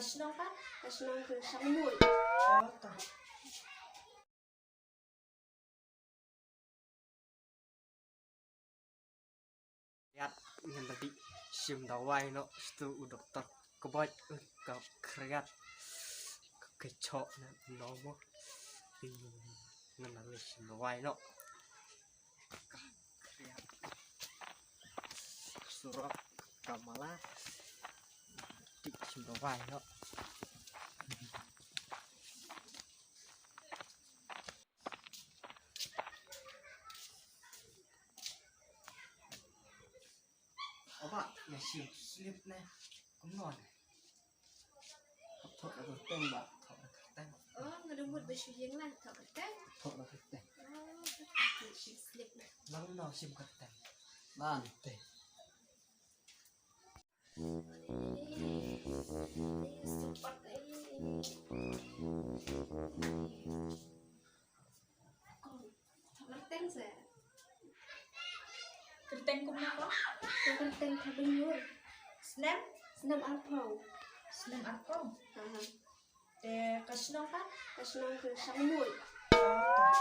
Kasnong kan? Kasnong ke samul. Oh, tak. Lihat yang tadi sim dawai no itu dokter kebaik kau kreat kecok no mo ngenali sim dawai no kreat surat kamala di sim dawai no apa ya sim slip nih kumnon thọ là cái tên bạn thọ là cái tên Người đừng một bữa chuyện là thọ cái tên. thọ là cái tên Slip này. lắm nó sim cái tên ban tên Support đấy. Thọ cái tên gì? Kerteng kum napa? Cái tên thay bên dưới. Snap, Snap Apple. snap apa? Kasnong kan? Kasnong ke samul. Oh, tak.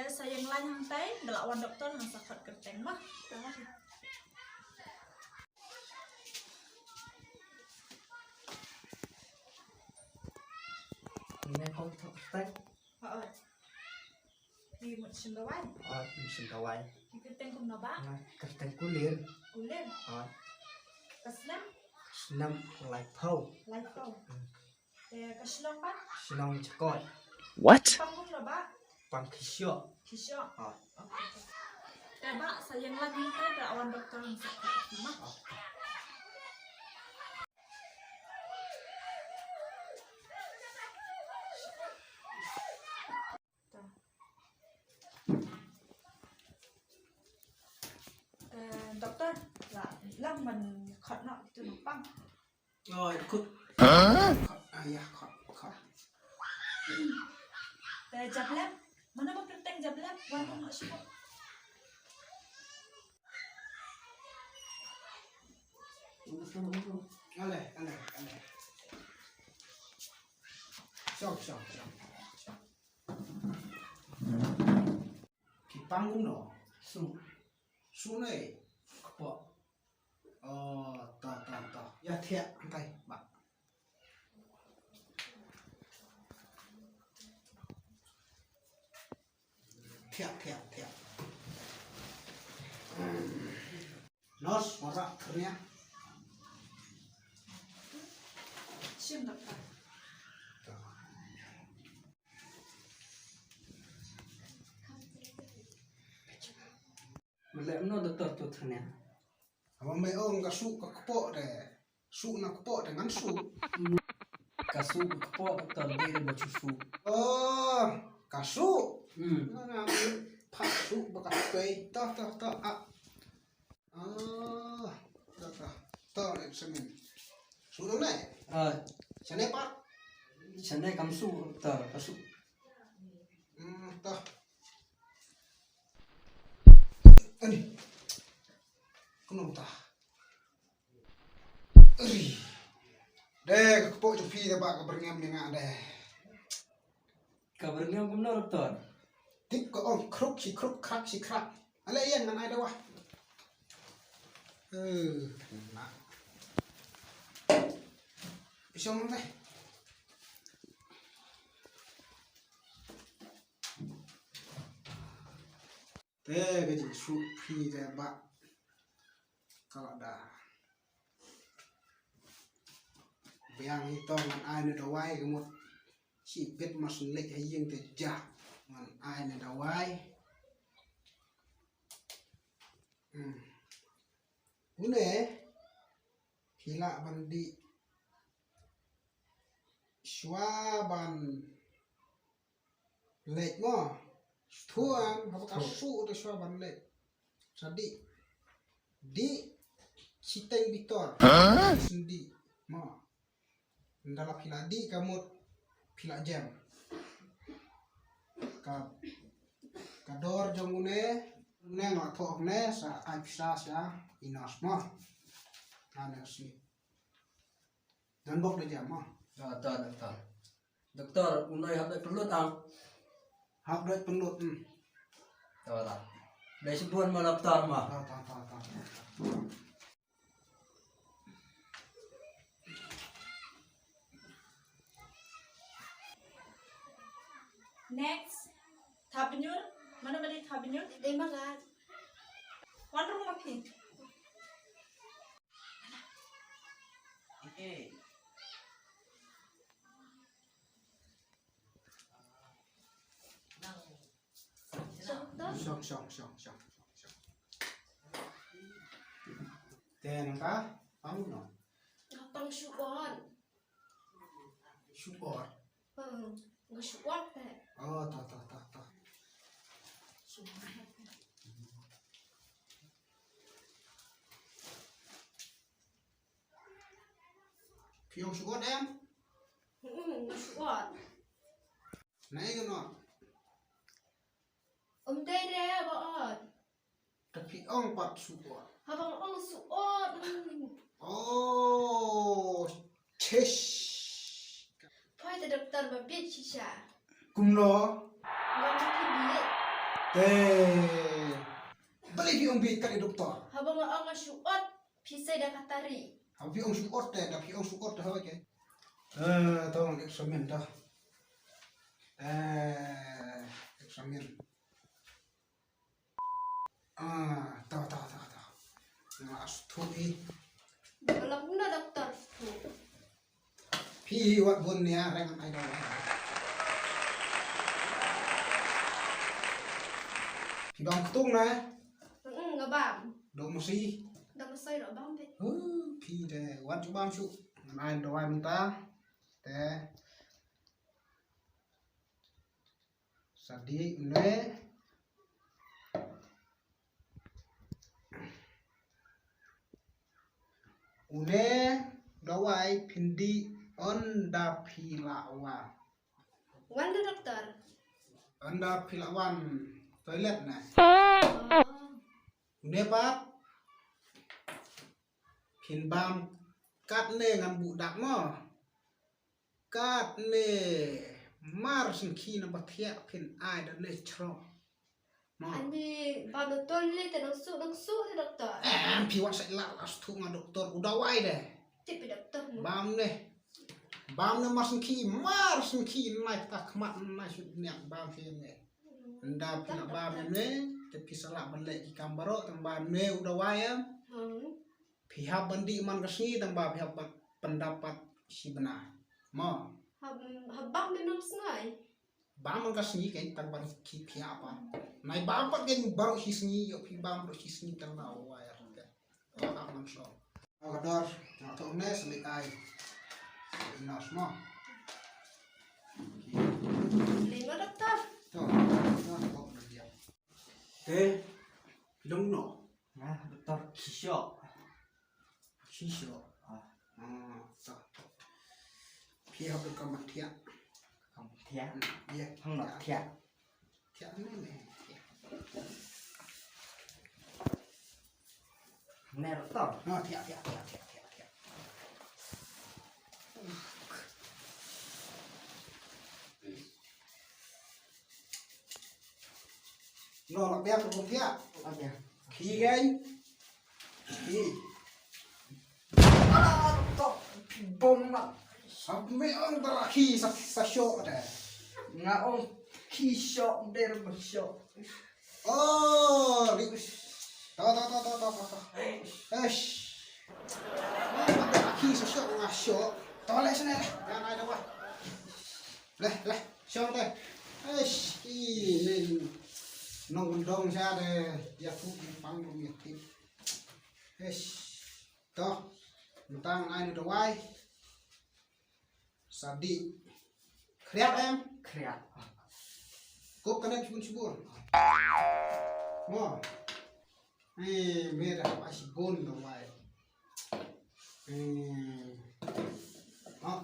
Sayang lain hang tay, dalawan dokter hang sakit kerteng mah. nghe con thọ tên Heeh. Di mut sim dawai. sim dawai Kerteng kum napa? cái tên của liền Kulen. Kasnam, năm lại phâu life kau. Kasnong kan? sinong chakot What? Pang kum napa? bằng khí sữa Kisyo. Okay. Ba, sayang lain hang tay, dalawan dokter hang sakit mah. Dokter, là mình khẩn nọ từ nó băng. Rồi, khóc. Huh? Ayah, khóc. Jab lab, mana ba kerteng jab lab? Wan hang sibuk. Alle. Xong. Thì băng cũng nổ. Xuống này. Bộ. Tỏ. Ya thiện, ăn tay, bạn. Thiện. Nos, một rạng thử nhé. Sim dokter. mà lẽ nó dokter tuh thằng Apa mai ong ka su ka kepo de. Su na kepo de ngan su. kasu kepo dokter dia baca su Oh, ka su. Nó phát su ba ka pe. To. To này xem mình. Su đâu này? Xem này bắt. chân này cắm su dokter kasu To. Ani. Kuno ta. Deh, kepo cupi de ba ka berngam dengan deh. kabarnya kum no dokter Tip ko on kruk si krak. Ala yan man ay dawa. Na. Isong mo deh. Cái gì su phi ra bạn kalau dah biang itu ngan ai nè dawai cái một chỉ biết mà sinh lệ hay riêng thì giả ngan ai nè dawai ini hila bandi Schwaban lệ mo Tuan, apa kasu de Schwaban lệ Sadi di Citeng Victor sendi mo dalam pila di kamu pila jam kador jomune ne ma thok ne sa ai pisa sa inas mo ana si dan bok dia mah doktor unai hab perlu tang hak duit pelut tahu tak dari sebulan malam doktor mah ta Next, Thabinyur. Mana balik Thabinyur? Dia makan. One room lagi. Syok. Ten ka? Pang no. Ngapang syuon. Support. Nggak syuon teh. Oh, ta. Piong support em. Nggak syuon. Nai cái nó. Teh deh baon. Tapi ong pat support. Habang ong syuon. Oh, chesh. Phoi teh dokter babit sisa. Kum lo. Nggak mungkin biit. Teh. Balik piong bi kat doktor. Habang ong syuon. Pisai dah katari. Tapi ong support teh, tapi ong support teh oke. Tolong eksamen dah. Eksamen. Tahu. Mas tuh Kalau guna dokter. Pi wat bun ya rengan ai dah. Pi bang ketung na. Nggak bam. Do mesti. Dah masai dah bam deh. Pi deh wat cu bang cu. Ai do ai mentah. Teh. Sadi ne. Une dawai pindi onda pilawa. Wanda dokter. Onda pilawan toilet na. Oh. Une pat pin bam kat ne ngam budak mo. Kat ne mar sin ki na bathia pin ai da ne chro. Mo. Andi bam toilet teh nang su teh dokter. Pi wat sai la as tu nga doktor udawai deh. Tipe dokter. Bam ne mar sin ki naik tak mat naik sud niak bam fin ne. Anda pina bam ne te pisala balik ki kambaro tang bam ne udawai ya. Pihak bandi man kasni tang bam pihak pendapat si benar. Mo. Habang memang sengai. Bam man kasni kan tang bam ki pihak apa. Nai bam pat kan baru si sni yo pi bam baru si sni tang na wa ya. Oh tak man so. Agador, atau ne selik ai. Inas mo. Lima dokter. Tuh, dia. Long no. Nah, dokter Kisho. Tak. Pihak berkamatia. Kamu tiap, Ya, hang nak tiap. tiap ni. Nah, dokter. No, tiap. No, nak biar tu tiap. Apa? Khi kan? Khi. Dokter, bom nak. Sampai orang terlaki sasyok dah. Nga ong Kisho der bersyo. Oh, tahu. Eish. Terlaki sasyok ngasyok. Toleh sana leh. Jangan ada wah. Leh, syok deh. Eish, ini nong dong saya deh. Ya fuki pang rumit. Eish. Toh. Mentang ai udah wai. Sadi. Kriap em. Kriap. Kok kena cibun. Mo. Merah masih gon dong wai.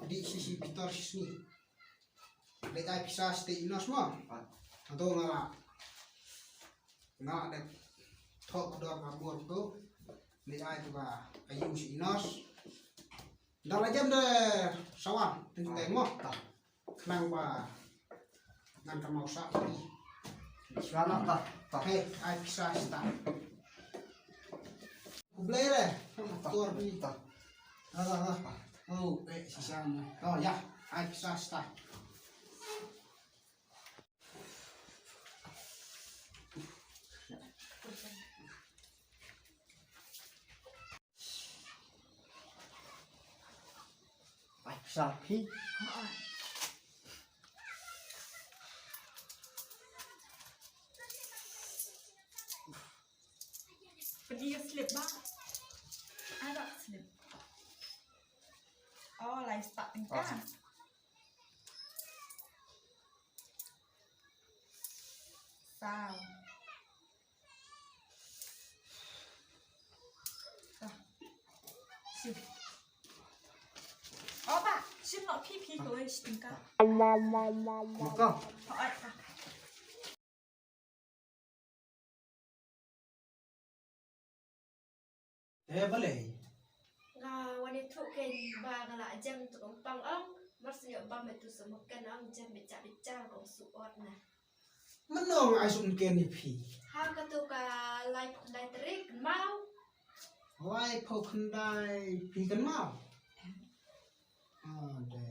Di sisi pitar sini. Dekai pisah stay inos mo. Atau ngala. Ngala dek. Tok dor kabur tu. Dekai tu ba ayu si inos. Dah jam deh sawan tinggal mo. Kenang ba ngan ka mau sak ni. Suara tak tak. Hey, ai bisa start. Kublai deh. Tuar ni. Tak. Oh, sisa ni. Oh ya, ai bisa start. Ai sapi. Pergi slip bang. Ada slip. Oh, lai start kan. Sao. Sip. Oh, Pak, sip nak pipi kau setingkat. Maka. Oh, ai. Boleh. Wanita tu kan bang lah jam tu umpang ang maksudnya umpang itu semua kan ang jam bicara kong suot nah. Menong ai sun ken ni pi. Ha katu ka live terik mau. Wai po kundai pi kan mau. Ada.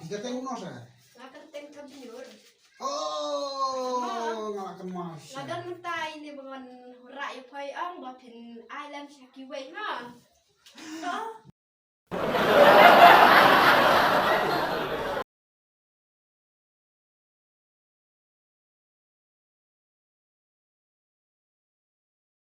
Tiga teng unos ah. Lakan teng kampiur. Oh, ngalakan mau. Lagan mentai ni bangan rak pai ang bapin island syaki wei ha.